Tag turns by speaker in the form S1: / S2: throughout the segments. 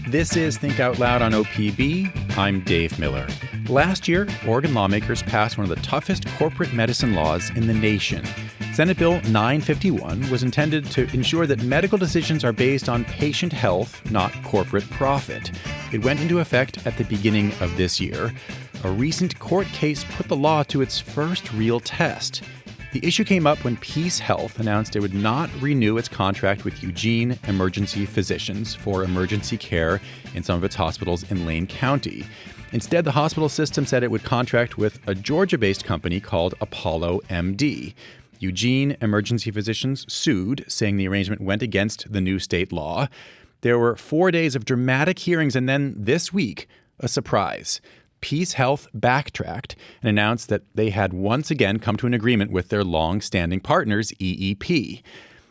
S1: This is Think Out Loud on OPB. I'm Dave Miller. Last year, Oregon lawmakers passed one of the toughest corporate medicine laws in the nation. Senate Bill 951 was intended to ensure that medical decisions are based on patient health, not corporate profit. It went into effect at the beginning of this year. A recent court case put the law to its first real test. The issue came up when PeaceHealth announced it would not renew its contract with Eugene Emergency Physicians for emergency care in some of its hospitals in Lane County. Instead, the hospital system said it would contract with a Georgia-based company called Apollo MD. Eugene Emergency Physicians sued, saying the arrangement went against the new state law. There were 4 days of dramatic hearings, and then this week, a surprise. PeaceHealth backtracked and announced that they had once again come to an agreement with their long-standing partners, EEP.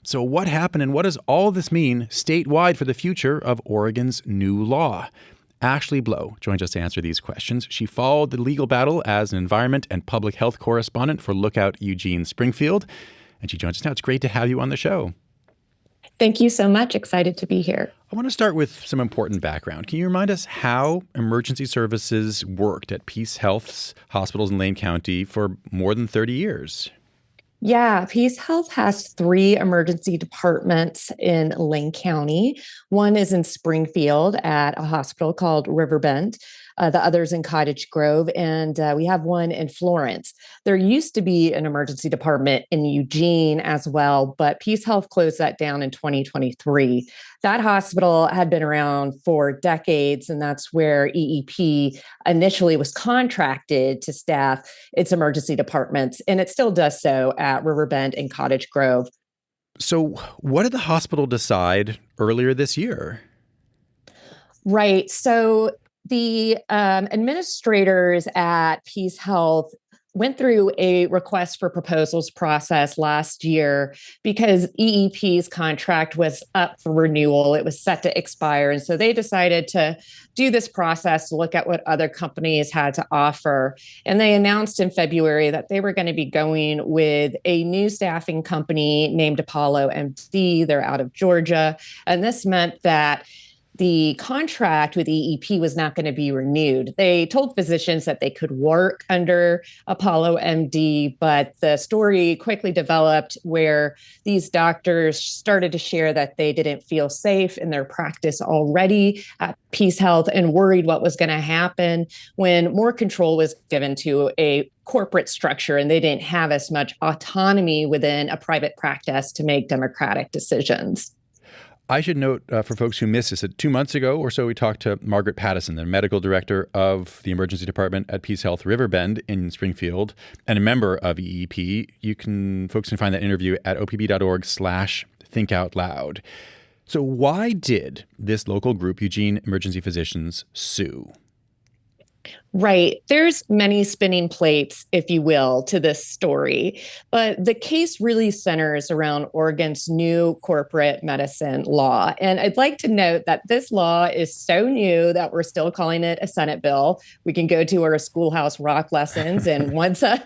S1: So what happened, and what does all of this mean statewide for the future of Oregon's new law? Ashley Blow joins us to answer these questions. She followed the legal battle as an environment and public health correspondent for Lookout Eugene Springfield, and she joins us now. It's great to have you on the show.
S2: Thank you so much. Excited to be here.
S1: I want to start with some important background. Can you remind us how emergency services worked at PeaceHealth's hospitals in Lane County for more than 30 years?
S2: Yeah, PeaceHealth has 3 emergency departments in Lane County. One is in Springfield at a hospital called Riverbend. The other's in Cottage Grove, and we have one in Florence. There used to be an emergency department in Eugene as well, but PeaceHealth closed that down in 2023. That hospital had been around for decades, and that's where EEP initially was contracted to staff its emergency departments, and it still does so at Riverbend and Cottage Grove.
S1: So what did the hospital decide earlier this year?
S2: Right. So the administrators at PeaceHealth went through a request for proposals process last year because EEP's contract was up for renewal. It was set to expire. And so they decided to do this process to look at what other companies had to offer. And they announced in February that they were going to be going with a new staffing company named Apollo MD. They're out of Georgia. And this meant that the contract with EEP was not going to be renewed. They told physicians that they could work under Apollo MD, but the story quickly developed where these doctors started to share that they didn't feel safe in their practice already at PeaceHealth and worried what was going to happen when more control was given to a corporate structure and they didn't have as much autonomy within a private practice to make democratic decisions.
S1: I should note for folks who missed this that 2 months ago or so, we talked to Margaret Pattison, the medical director of the emergency department at PeaceHealth Riverbend in Springfield and a member of EEP. Folks can find that interview at opb.org/thinkoutloud. So why did this local group, Eugene Emergency Physicians, sue?
S2: Right. There's many spinning plates, if you will, to this story. But the case really centers around Oregon's new corporate medicine law. And I'd like to note that this law is so new that we're still calling it a Senate bill. We can go to our schoolhouse rock lessons. And once a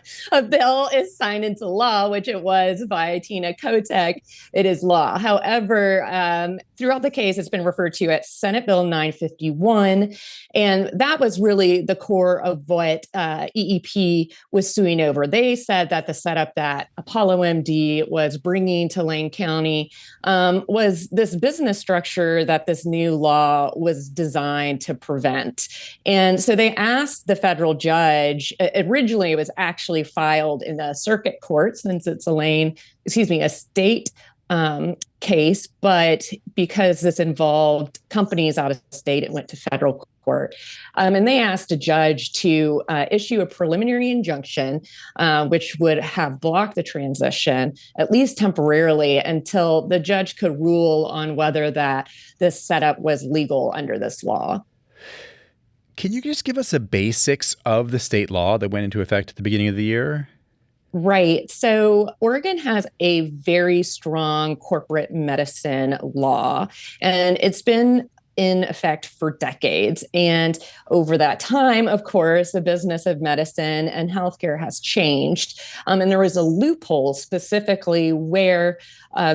S2: bill is signed into law, which it was by Tina Kotek, it is law. However, throughout the case, it's been referred to as Senate Bill 951. And that was really the core of what EEP was suing over. They said that the setup that Apollo MD was bringing to Lane County was this business structure that this new law was designed to prevent. And so they asked the federal judge, originally it was actually filed in a circuit court since it's a state case, but because this involved companies out of state, it went to federal court. And they asked a judge to issue a preliminary injunction, which would have blocked the transition, at least temporarily, until the judge could rule on whether that this setup was legal under this law.
S1: Can you just give us the basics of the state law that went into effect at the beginning of the year?
S2: Right. So Oregon has a very strong corporate medicine law, and it's been in effect for decades. And over that time, of course, the business of medicine and healthcare has changed. And there was a loophole specifically where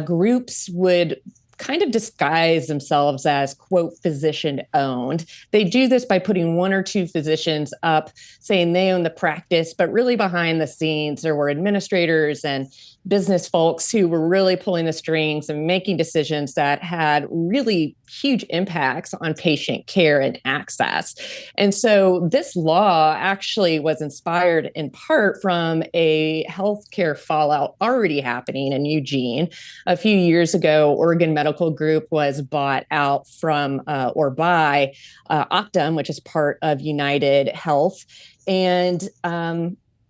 S2: groups would kind of disguise themselves as, quote, physician owned. They do this by putting one or two physicians up saying they own the practice, but really behind the scenes, there were administrators and business folks who were really pulling the strings and making decisions that had really huge impacts on patient care and access. And so this law actually was inspired in part from a healthcare fallout already happening in Eugene. A few years ago, Oregon Medical Group was bought out from or by Optum, which is part of United Health. And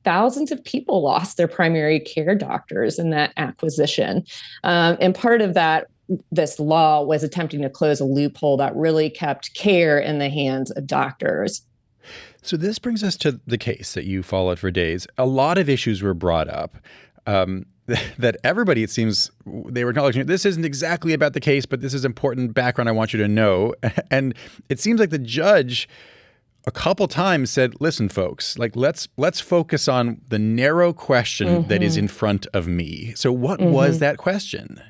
S2: thousands of people lost their primary care doctors in that acquisition. And part of that, this law was attempting to close a loophole that really kept care in the hands of doctors.
S1: So this brings us to the case that you followed for days. A lot of issues were brought up that everybody, it seems, they were acknowledging this isn't exactly about the case, but this is important background I want you to know. And it seems like the judge a couple times said, listen, folks, like let's focus on the narrow question that is in front of me. So what was that question?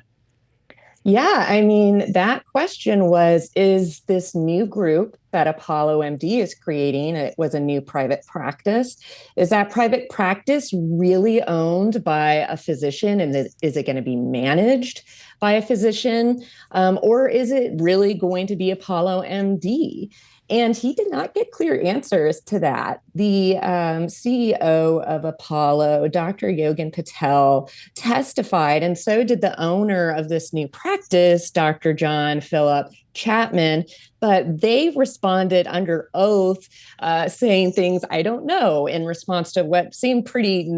S2: Yeah, I mean, that question was, is this new group that Apollo MD is creating, it was a new private practice, is that private practice really owned by a physician, and is it going to be managed by a physician, or is it really going to be Apollo MD? And he did not get clear answers to that. The CEO of Apollo, Dr. Yogan Patel, testified, and so did the owner of this new practice, Dr. John Philip Chapman, but they responded under oath, saying things I don't know in response to what seemed pretty,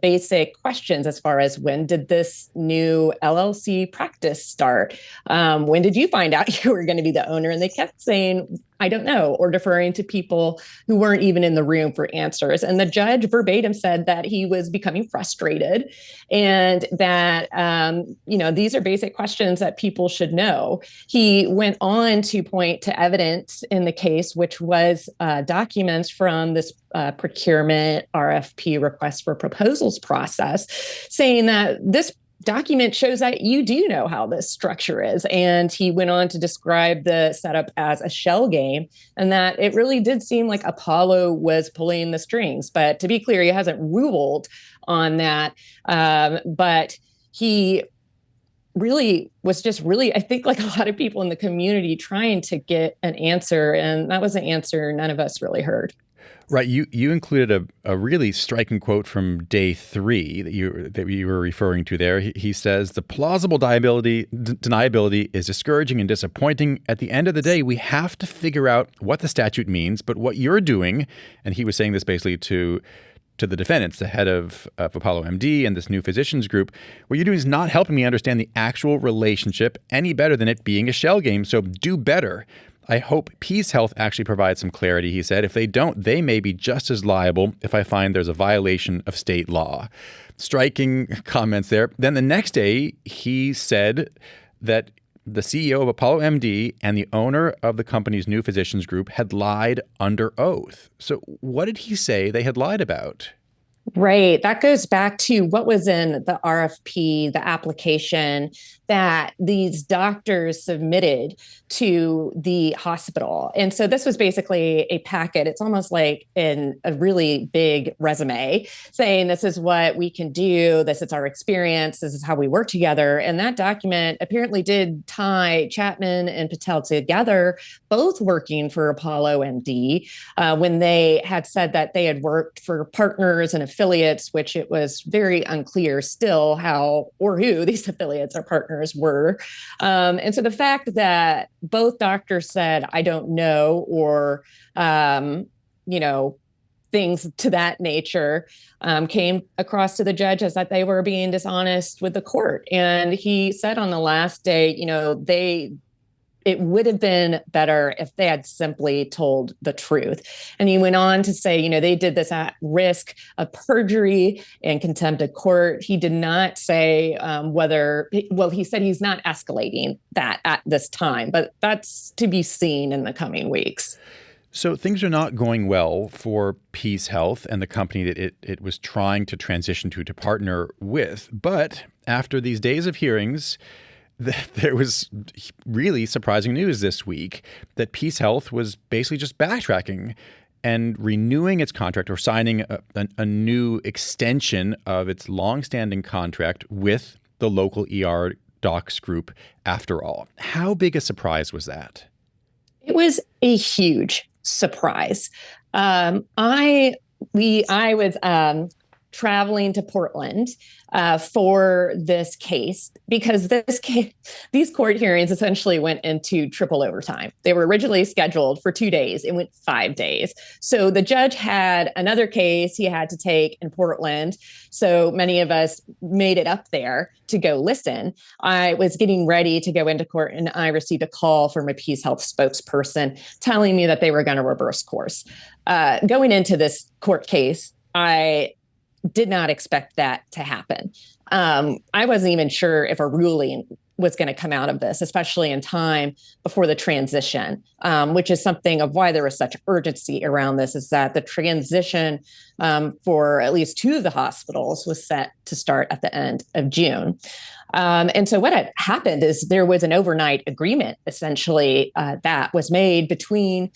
S2: basic questions as far as when did this new LLC practice start? When did you find out you were going to be the owner? And they kept saying, I don't know, or deferring to people who weren't even in the room for answers. And the judge verbatim said that he was becoming frustrated and that, these are basic questions that people should know. He went on to point to evidence in the case, which was documents from this procurement RFP request for proposals process, saying that this document shows that you do know how this structure is. And he went on to describe the setup as a shell game and that it really did seem like Apollo was pulling the strings. But to be clear, he hasn't ruled on that. But he really was just really, I think, like a lot of people in the community trying to get an answer. And that was an answer none of us really heard.
S1: Right. You included a really striking quote from day 3 that you were referring to there. He says, the plausible deniability is discouraging and disappointing. At the end of the day, we have to figure out what the statute means, but what you're doing, and he was saying this basically to the defendants, the head of Apollo MD and this new physicians group, what you're doing is not helping me understand the actual relationship any better than it being a shell game. So do better. I hope PeaceHealth actually provides some clarity, he said. If they don't, they may be just as liable if I find there's a violation of state law. Striking comments there. Then the next day, he said that the CEO of Apollo MD and the owner of the company's new physicians group had lied under oath. So what did he say they had lied about?
S2: Right. That goes back to what was in the RFP, the application that these doctors submitted to the hospital. And so this was basically a packet. It's almost like a really big resume saying this is what we can do. This is our experience. This is how we work together. And that document apparently did tie Chapman and Patel together, both working for Apollo MD, when they had said that they had worked for partners and affiliates, which it was very unclear still how or who these affiliates or partners were. And so the fact that both doctors said, I don't know, or, things to that nature came across to the judge as that they were being dishonest with the court. And he said on the last day, it would have been better if they had simply told the truth. And he went on to say, they did this at risk of perjury and contempt of court. He did not say he said he's not escalating that at this time, but that's to be seen in the coming weeks.
S1: So things are not going well for PeaceHealth and the company that it was trying to transition to partner with. But after these days of hearings, there was really surprising news this week that PeaceHealth was basically just backtracking and renewing its contract or signing a new extension of its longstanding contract with the local ER docs group after all. How big a surprise was that?
S2: It was a huge surprise. I was traveling to Portland for this case because these court hearings essentially went into triple overtime. They were originally scheduled for 2 days. It went 5 days. So the judge had another case he had to take in Portland. So many of us made it up there to go listen. I was getting ready to go into court and I received a call from a PeaceHealth spokesperson telling me that they were going to reverse course. Going into this court case, I did not expect that to happen. I wasn't even sure if a ruling was going to come out of this, especially in time before the transition, which is something of why there was such urgency around this, is that the transition for at least 2 of the hospitals was set to start at the end of June. And so what had happened is there was an overnight agreement, essentially, that was made between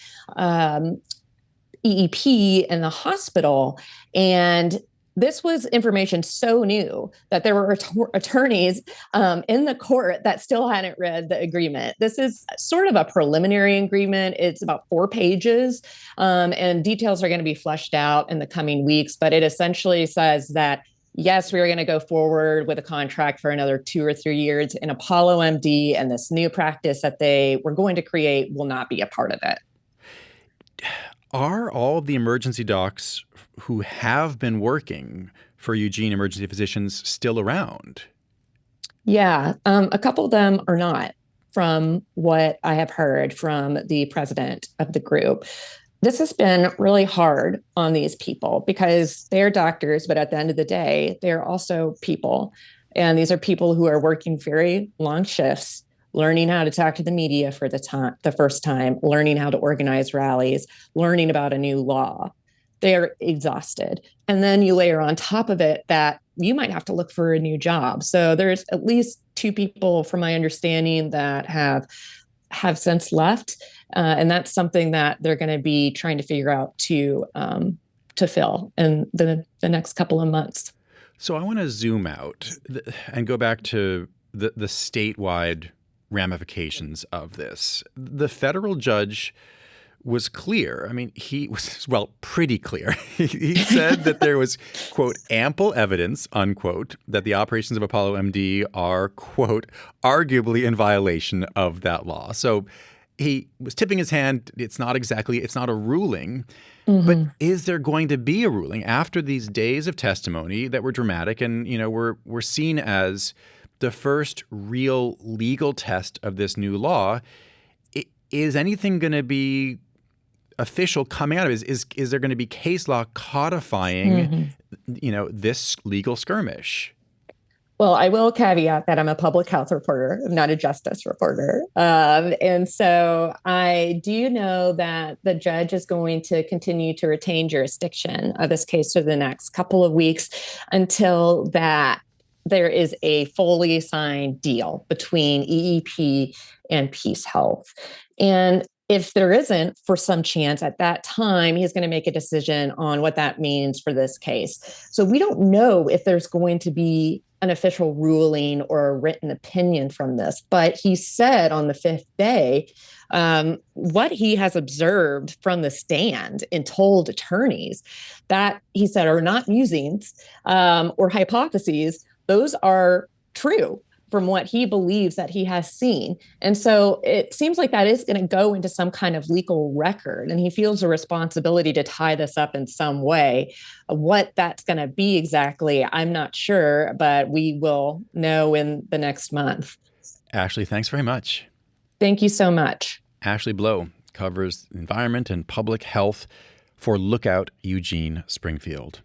S2: EEP and the hospital. And this was information so new that there were attorneys in the court that still hadn't read the agreement. This is sort of a preliminary agreement. It's about 4 pages, and details are going to be fleshed out in the coming weeks. But it essentially says that, yes, we are going to go forward with a contract for another 2 or 3 years in Apollo MD, and this new practice that they were going to create will not be a part of it.
S1: Are all of the emergency docs who have been working for Eugene Emergency Physicians still around?
S2: Yeah, a couple of them are not, from what I have heard from the president of the group. This has been really hard on these people because they're doctors, but at the end of the day, they're also people. And these are people who are working very long shifts, learning how to talk to the media for the first time, learning how to organize rallies, learning about a new law. They're exhausted. And then you layer on top of it that you might have to look for a new job. So there's at least 2 people, from my understanding, that have since left. And that's something that they're going to be trying to figure out to fill in the next couple of months.
S1: So I want to zoom out and go back to the statewide ramifications of this. The federal judge was clear. I mean, he was, pretty clear. He said that there was, quote, ample evidence, unquote, that the operations of Apollo MD are, quote, arguably in violation of that law. So he was tipping his hand. It's not a ruling. Mm-hmm. But is there going to be a ruling after these days of testimony that were dramatic and, we're seen as the first real legal test of this new law? Is anything going to be official coming out of it? Is there going to be case law codifying, this legal skirmish?
S2: Well, I will caveat that I'm a public health reporter. I'm not a justice reporter. And so I do know that the judge is going to continue to retain jurisdiction of this case for the next couple of weeks until that there is a fully signed deal between EEP and PeaceHealth. And if there isn't, for some chance at that time, he's going to make a decision on what that means for this case. So we don't know if there's going to be an official ruling or a written opinion from this. But he said on the 5th day, what he has observed from the stand and told attorneys that he said are not musings or hypotheses. Those are true from what he believes that he has seen. And so it seems like that is going to go into some kind of legal record. And he feels a responsibility to tie this up in some way. What that's going to be exactly, I'm not sure, but we will know in the next month.
S1: Ashley, thanks very much.
S2: Thank you so much.
S1: Ashley Blow covers environment and public health for Lookout Eugene Springfield.